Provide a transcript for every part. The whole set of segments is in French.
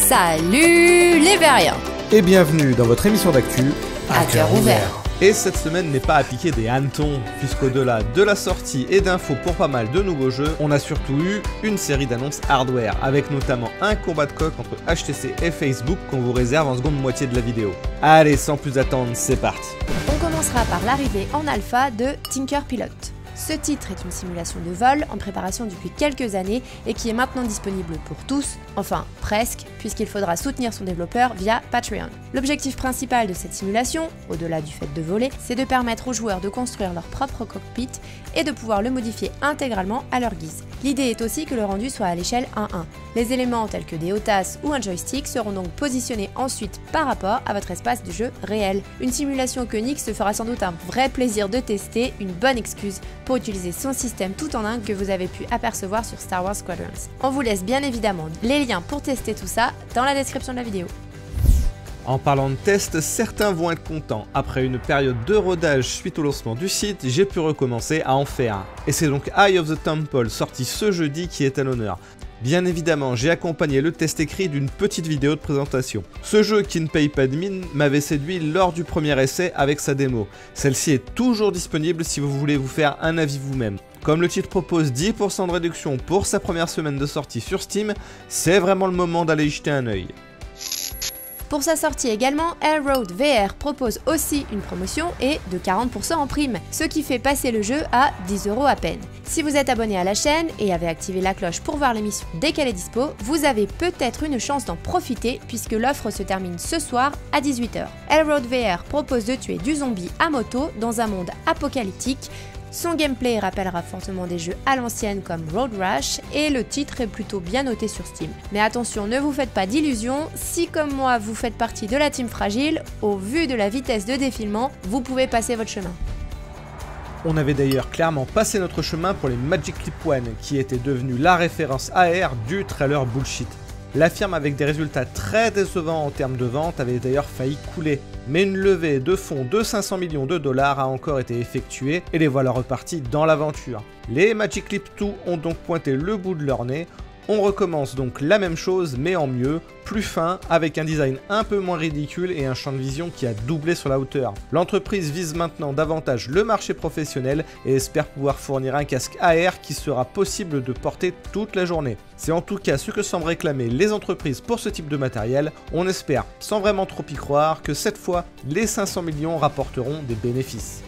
Salut les Veriens! Et bienvenue dans votre émission d'actu à cœur ouvert. Et cette semaine n'est pas à piquer des hannetons, puisqu'au-delà de la sortie et d'infos pour pas mal de nouveaux jeux, on a surtout eu une série d'annonces hardware, avec notamment un combat de coq entre HTC et Facebook qu'on vous réserve en seconde moitié de la vidéo. Allez, sans plus attendre, c'est parti! On commencera par l'arrivée en alpha de Tinker Pilot. Ce titre est une simulation de vol en préparation depuis quelques années et qui est maintenant disponible pour tous, enfin presque, puisqu'il faudra soutenir son développeur via Patreon. L'objectif principal de cette simulation, au-delà du fait de voler, c'est de permettre aux joueurs de construire leur propre cockpit et de pouvoir le modifier intégralement à leur guise. L'idée est aussi que le rendu soit à l'échelle 1-1. Les éléments tels que des hotasses ou un joystick seront donc positionnés ensuite par rapport à votre espace de jeu réel. Une simulation que Nyx se fera sans doute un vrai plaisir de tester, une bonne excuse pour utiliser son système tout en un que vous avez pu apercevoir sur Star Wars Squadrons. On vous laisse bien évidemment les liens pour tester tout ça dans la description de la vidéo. En parlant de tests, certains vont être contents. Après une période de rodage suite au lancement du site, j'ai pu recommencer à en faire un. Et c'est donc Eye of the Temple sorti ce jeudi qui est à l'honneur. Bien évidemment, j'ai accompagné le test écrit d'une petite vidéo de présentation. Ce jeu qui ne paye pas de mine m'avait séduit lors du premier essai avec sa démo. Celle-ci est toujours disponible si vous voulez vous faire un avis vous-même. Comme le titre propose 10% de réduction pour sa première semaine de sortie sur Steam, c'est vraiment le moment d'aller y jeter un œil. Pour sa sortie également, Airroad VR propose aussi une promotion et de 40% en prime, ce qui fait passer le jeu à 10 € à peine. Si vous êtes abonné à la chaîne et avez activé la cloche pour voir l'émission dès qu'elle est dispo, vous avez peut-être une chance d'en profiter puisque l'offre se termine ce soir à 18 h. Airroad VR propose de tuer du zombie à moto dans un monde apocalyptique. Son gameplay rappellera fortement des jeux à l'ancienne comme Road Rash et le titre est plutôt bien noté sur Steam. Mais attention, ne vous faites pas d'illusions, si comme moi vous faites partie de la team fragile, au vu de la vitesse de défilement, vous pouvez passer votre chemin. On avait d'ailleurs clairement passé notre chemin pour les Magic Leap One, qui était devenu la référence AR du trailer bullshit. La firme avec des résultats très décevants en termes de vente avait d'ailleurs failli couler, mais une levée de fonds de 500 millions de dollars a encore été effectuée et les voilà repartis dans l'aventure. Les Magic Leap 2 ont donc pointé le bout de leur nez. On recommence donc la même chose mais en mieux, plus fin, avec un design un peu moins ridicule et un champ de vision qui a doublé sur la hauteur. L'entreprise vise maintenant davantage le marché professionnel et espère pouvoir fournir un casque AR qui sera possible de porter toute la journée. C'est en tout cas ce que semblent réclamer les entreprises pour ce type de matériel. On espère, sans vraiment trop y croire, que cette fois, les 500 millions rapporteront des bénéfices.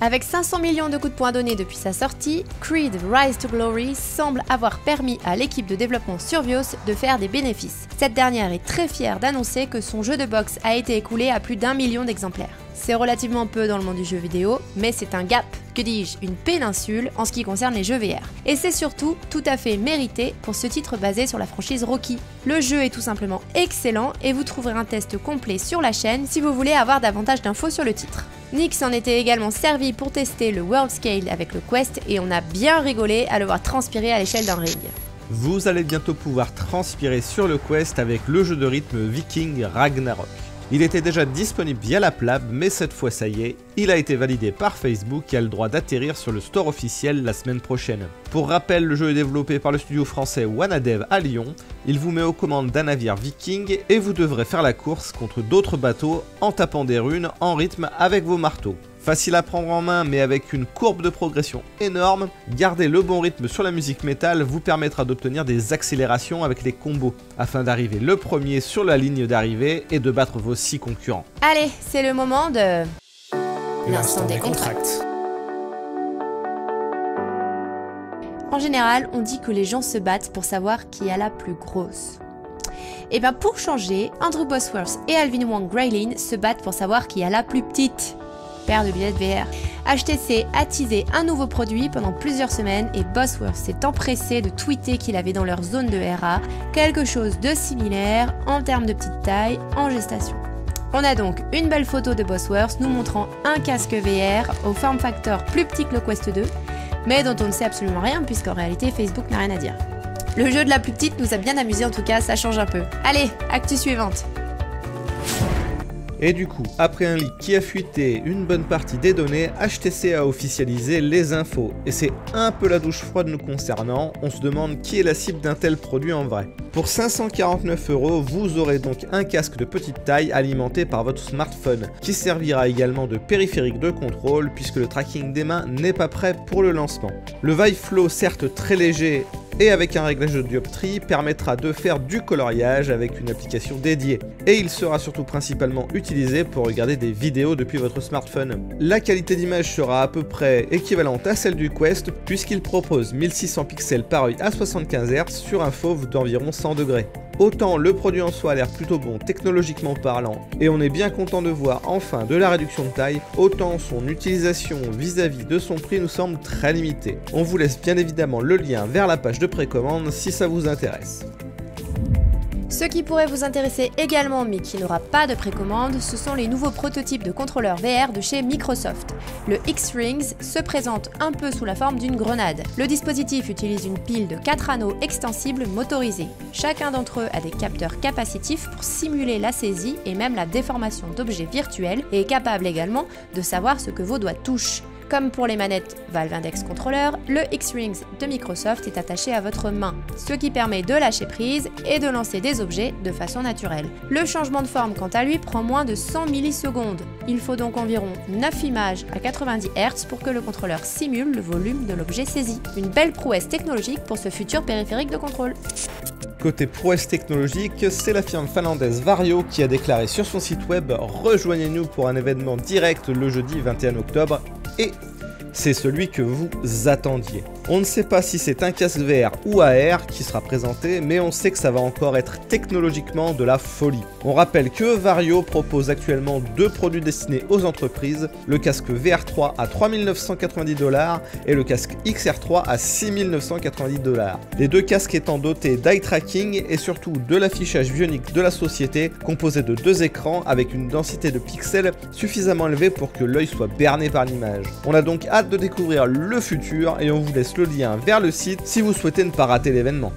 Avec 500 millions de coups de poing donnés depuis sa sortie, Creed Rise to Glory semble avoir permis à l'équipe de développement Survios de faire des bénéfices. Cette dernière est très fière d'annoncer que son jeu de boxe a été écoulé à plus d'1 million d'exemplaires. C'est relativement peu dans le monde du jeu vidéo, mais c'est un gap, que dis-je, une péninsule en ce qui concerne les jeux VR. Et c'est surtout tout à fait mérité pour ce titre basé sur la franchise Rocky. Le jeu est tout simplement excellent et vous trouverez un test complet sur la chaîne si vous voulez avoir davantage d'infos sur le titre. Nyx en était également servi pour tester le World Scale avec le Quest et on a bien rigolé à le voir transpirer à l'échelle d'un ring. Vous allez bientôt pouvoir transpirer sur le Quest avec le jeu de rythme Viking Ragnarok. Il était déjà disponible via la PLAB, mais cette fois ça y est, il a été validé par Facebook et a le droit d'atterrir sur le store officiel la semaine prochaine. Pour rappel, le jeu est développé par le studio français Wanadev à Lyon. Il vous met aux commandes d'un navire viking et vous devrez faire la course contre d'autres bateaux en tapant des runes en rythme avec vos marteaux. Facile à prendre en main mais avec une courbe de progression énorme, garder le bon rythme sur la musique métal vous permettra d'obtenir des accélérations avec les combos, afin d'arriver le premier sur la ligne d'arrivée et de battre vos 6 concurrents. Allez, c'est le moment de... l'instant des contracts. En général, on dit que les gens se battent pour savoir qui a la plus grosse. Et bien pour changer, Andrew Bosworth et Alvin Wang Graylin se battent pour savoir qui a la plus petite paire de billets de VR. HTC a teasé un nouveau produit pendant plusieurs semaines et Bosworth s'est empressé de tweeter qu'il avait dans leur zone de RA quelque chose de similaire en termes de petite taille en gestation. On a donc une belle photo de Bosworth nous montrant un casque VR au form factor plus petit que le Quest 2, mais dont on ne sait absolument rien puisqu'en réalité Facebook n'a rien à dire. Le jeu de la plus petite nous a bien amusé en tout cas, ça change un peu. Allez, actu suivante. Et du coup, après un leak qui a fuité une bonne partie des données, HTC a officialisé les infos. Et c'est un peu la douche froide nous concernant, on se demande qui est la cible d'un tel produit en vrai. Pour 549 €, vous aurez donc un casque de petite taille alimenté par votre smartphone, qui servira également de périphérique de contrôle puisque le tracking des mains n'est pas prêt pour le lancement. Le Vive Flow, certes très léger, et avec un réglage de dioptrie, permettra de faire du coloriage avec une application dédiée. Et il sera surtout principalement utilisé pour regarder des vidéos depuis votre smartphone. La qualité d'image sera à peu près équivalente à celle du Quest puisqu'il propose 1600 pixels par œil à 75 Hz sur un fauve d'environ 100 degrés. Autant le produit en soi a l'air plutôt bon technologiquement parlant et on est bien content de voir enfin de la réduction de taille, autant son utilisation vis-à-vis de son prix nous semble très limitée. On vous laisse bien évidemment le lien vers la page de précommande si ça vous intéresse. Ce qui pourrait vous intéresser également mais qui n'aura pas de précommande, ce sont les nouveaux prototypes de contrôleurs VR de chez Microsoft. Le X-Rings se présente un peu sous la forme d'une grenade. Le dispositif utilise une pile de 4 anneaux extensibles motorisés. Chacun d'entre eux a des capteurs capacitifs pour simuler la saisie et même la déformation d'objets virtuels et est capable également de savoir ce que vos doigts touchent. Comme pour les manettes Valve Index Controller, le X-Rings de Microsoft est attaché à votre main, ce qui permet de lâcher prise et de lancer des objets de façon naturelle. Le changement de forme, quant à lui, prend moins de 100 millisecondes. Il faut donc environ 9 images à 90 Hz pour que le contrôleur simule le volume de l'objet saisi. Une belle prouesse technologique pour ce futur périphérique de contrôle. Côté prouesse technologique, c'est la firme finlandaise Varjo qui a déclaré sur son site web « Rejoignez-nous pour un événement direct le jeudi 21 octobre » et c'est celui que vous attendiez. On ne sait pas si c'est un casque VR ou AR qui sera présenté, mais on sait que ça va encore être technologiquement de la folie. On rappelle que Varjo propose actuellement 2 produits destinés aux entreprises, le casque VR3 à 3 990 $ et le casque XR3 à 6 990 $. Les 2 casques étant dotés d'eye tracking et surtout de l'affichage bionique de la société, composé de 2 écrans avec une densité de pixels suffisamment élevée pour que l'œil soit berné par l'image. On a donc hâte de découvrir le futur et on vous laisse le lien vers le site si vous souhaitez ne pas rater l'événement.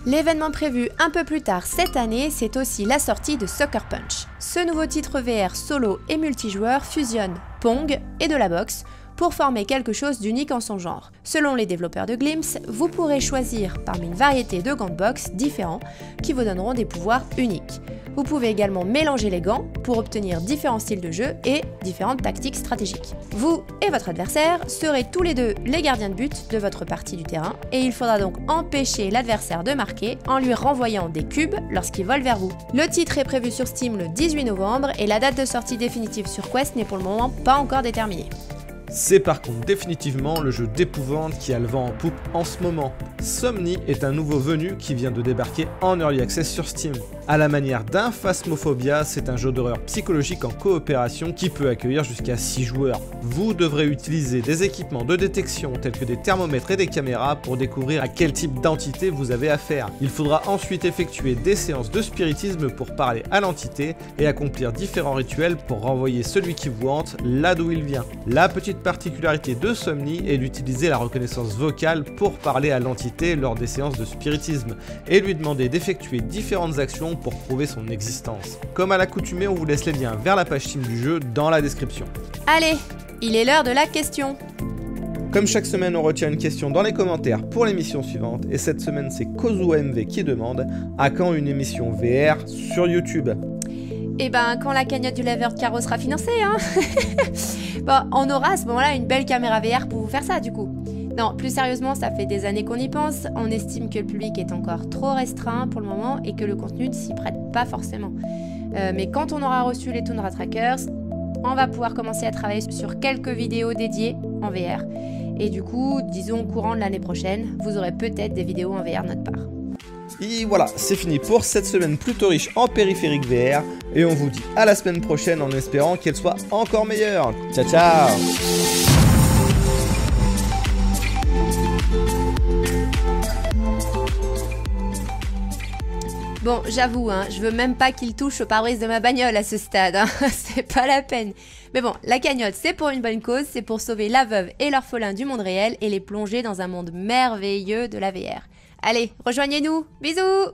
L'événement prévu un peu plus tard cette année, c'est aussi la sortie de Sucker Punch. Ce nouveau titre VR solo et multijoueur fusionne Pong et de la boxe pour former quelque chose d'unique en son genre. Selon les développeurs de Glimpse, vous pourrez choisir parmi une variété de gants de boxe différents qui vous donneront des pouvoirs uniques. Vous pouvez également mélanger les gants pour obtenir différents styles de jeu et différentes tactiques stratégiques. Vous et votre adversaire serez tous les deux les gardiens de but de votre partie du terrain et il faudra donc empêcher l'adversaire de marquer en lui renvoyant des cubes lorsqu'il vole vers vous. Le titre est prévu sur Steam le 18 novembre et la date de sortie définitive sur Quest n'est pour le moment pas encore déterminée. C'est par contre définitivement le jeu d'épouvante qui a le vent en poupe en ce moment. Somni est un nouveau venu qui vient de débarquer en Early Access sur Steam. À la manière d'un Phasmophobia, c'est un jeu d'horreur psychologique en coopération qui peut accueillir jusqu'à 6 joueurs. Vous devrez utiliser des équipements de détection tels que des thermomètres et des caméras pour découvrir à quel type d'entité vous avez affaire. Il faudra ensuite effectuer des séances de spiritisme pour parler à l'entité et accomplir différents rituels pour renvoyer celui qui vous hante là d'où il vient. La petite particularité de Somni est d'utiliser la reconnaissance vocale pour parler à l'entité lors des séances de spiritisme et lui demander d'effectuer différentes actions pour prouver son existence. Comme à l'accoutumée, on vous laisse les liens vers la page Steam du jeu dans la description. Allez, il est l'heure de la question. Comme chaque semaine, on retient une question dans les commentaires pour l'émission suivante et cette semaine c'est KozuMV qui demande à quand une émission VR sur YouTube. Et ben quand la cagnotte du laveur de carreaux sera financée, hein. Bon, on aura à ce moment-là une belle caméra VR pour vous faire ça du coup. Non, plus sérieusement, ça fait des années qu'on y pense, on estime que le public est encore trop restreint pour le moment et que le contenu ne s'y prête pas forcément. Mais quand on aura reçu les Tundra Trackers, on va pouvoir commencer à travailler sur quelques vidéos dédiées en VR. Et du coup, disons courant de l'année prochaine, vous aurez peut-être des vidéos en VR de notre part. Et voilà, c'est fini pour cette semaine plutôt riche en périphérique VR et on vous dit à la semaine prochaine en espérant qu'elle soit encore meilleure. Ciao ciao. Bon, j'avoue, hein, je veux même pas qu'il touche au pare-brise de ma bagnole à ce stade, hein. C'est pas la peine. Mais bon, la cagnotte, c'est pour une bonne cause, c'est pour sauver la veuve et l'orphelin du monde réel et les plonger dans un monde merveilleux de la VR. Allez, rejoignez-nous, bisous!